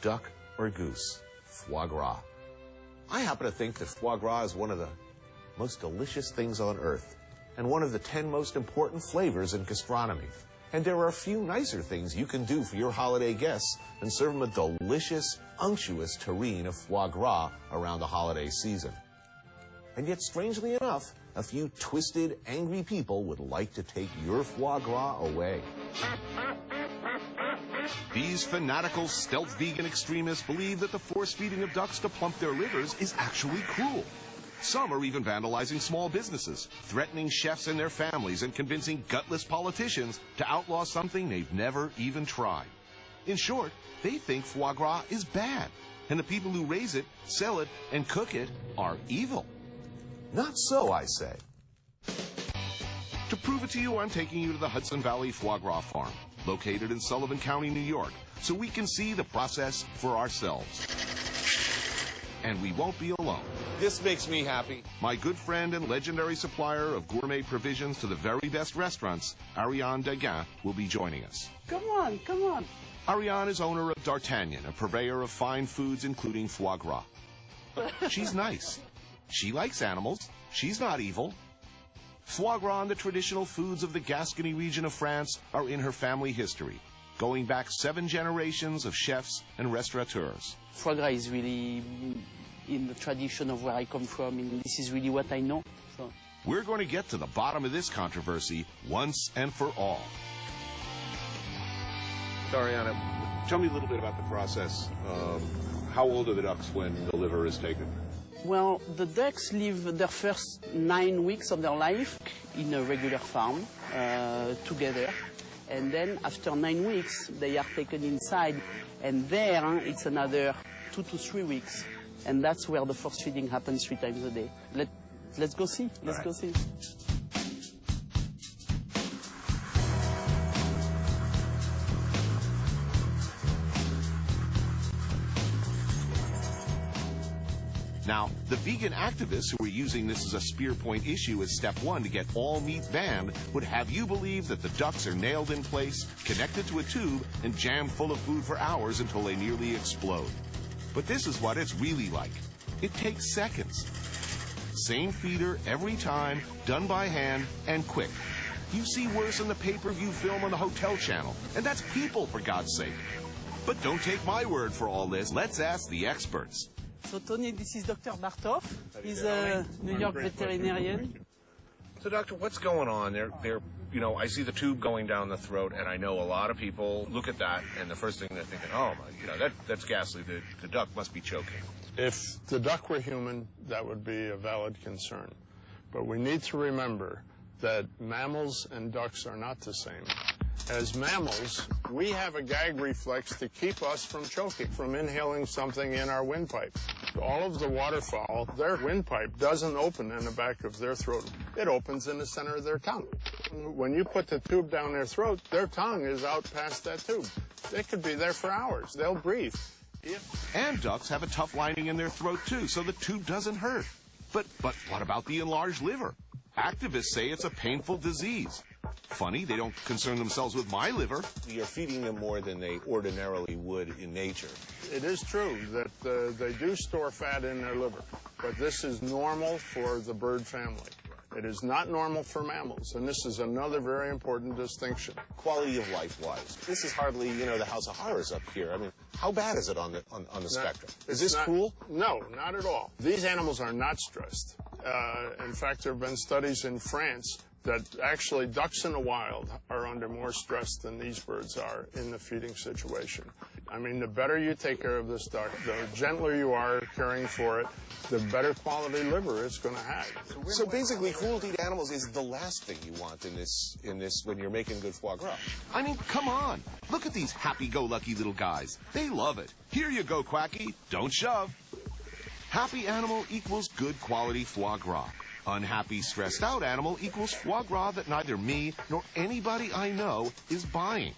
duck or goose, foie gras. I happen to think that foie gras is one of the most delicious things on earth and one of the 10 most important flavors in gastronomy. And there are a few nicer things you can do for your holiday guests than serve them a delicious, unctuous terrine of foie gras around the holiday season. And yet, strangely enough, a few twisted, angry people would like to take your foie gras away. These fanatical stealth vegan extremists believe that the force feeding of ducks to plump their livers is actually cruel. Some are even vandalizing small businesses, threatening chefs and their families, and convincing gutless politicians to outlaw something they've never even tried. In short, they think foie gras is bad, and the people who raise it, sell it, and cook it are evil. Not so, I say. To prove it to you, I'm taking you to the Hudson Valley Foie Gras Farm, located in Sullivan County, New York, so we can see the process for ourselves. And we won't be alone. This makes me happy. My good friend and legendary supplier of gourmet provisions to the very best restaurants, Ariane Deguin, will be joining us. Come on, come on. Ariane is owner of D'Artagnan, a purveyor of fine foods, including foie gras. She's nice. She likes animals. She's not evil. Foie gras and the traditional foods of the Gascony region of France are in her family history, going back 7 generations of chefs and restaurateurs. Foie gras is really in the tradition of where I come from, and this is really what I know. So. We're going to get to the bottom of this controversy once and for all. Ariana, tell me a little bit about the process. How old are the ducks when the liver is taken? Well, the ducks live their first 9 weeks of their life in a regular farm together. And then after 9 weeks, they are taken inside. And there, it's another 2 to 3 weeks. And that's where the force feeding happens 3 times a day. Let's go see. Let's go see. Now, the vegan activists who are using this as a spear point issue as step 1 to get all meat banned would have you believe that the ducks are nailed in place, connected to a tube, and jammed full of food for hours until they nearly explode. But this is what it's really like. It takes seconds. Same feeder every time, done by hand, and quick. You see worse in the pay-per-view film on the Hotel Channel, and that's people, for God's sake. But don't take my word for all this. Let's ask the experts. So, Tony, this is Dr. Bartoff. He's a New York veterinarian. So, Doctor, what's going on? You know, I see the tube going down the throat, and I know a lot of people look at that, and the first thing they're thinking, oh, my, you know, that's ghastly. The duck must be choking. If the duck were human, that would be a valid concern. But we need to remember that mammals and ducks are not the same. As mammals, we have a gag reflex to keep us from choking, from inhaling something in our windpipe. All of the waterfowl, their windpipe doesn't open in the back of their throat. It opens in the center of their tongue. When you put the tube down their throat, their tongue is out past that tube. They could be there for hours. They'll breathe. And ducks have a tough lining in their throat, too, so the tube doesn't hurt. But what about the enlarged liver? Activists say it's a painful disease. Funny, they don't concern themselves with my liver. You're feeding them more than they ordinarily would in nature. It is true that they do store fat in their liver, but this is normal for the bird family. It is not normal for mammals, and this is another very important distinction. Quality of life-wise, this is hardly, you know, the House of Horrors up here. I mean, how bad is it on the spectrum? Is this cruel? No, not at all. These animals are not stressed. In fact, there have been studies in France that actually ducks in the wild are under more stress than these birds are in the feeding situation. I mean, the better you take care of this duck, the gentler you are caring for it, the better quality liver it's going to have. So basically, cruelty to animals is the last thing you want in this when you're making good foie gras. I mean, come on. Look at these happy-go-lucky little guys. They love it. Here you go, Quacky. Don't shove. Happy animal equals good quality foie gras. Unhappy, stressed out animal equals foie gras that neither me nor anybody I know is buying.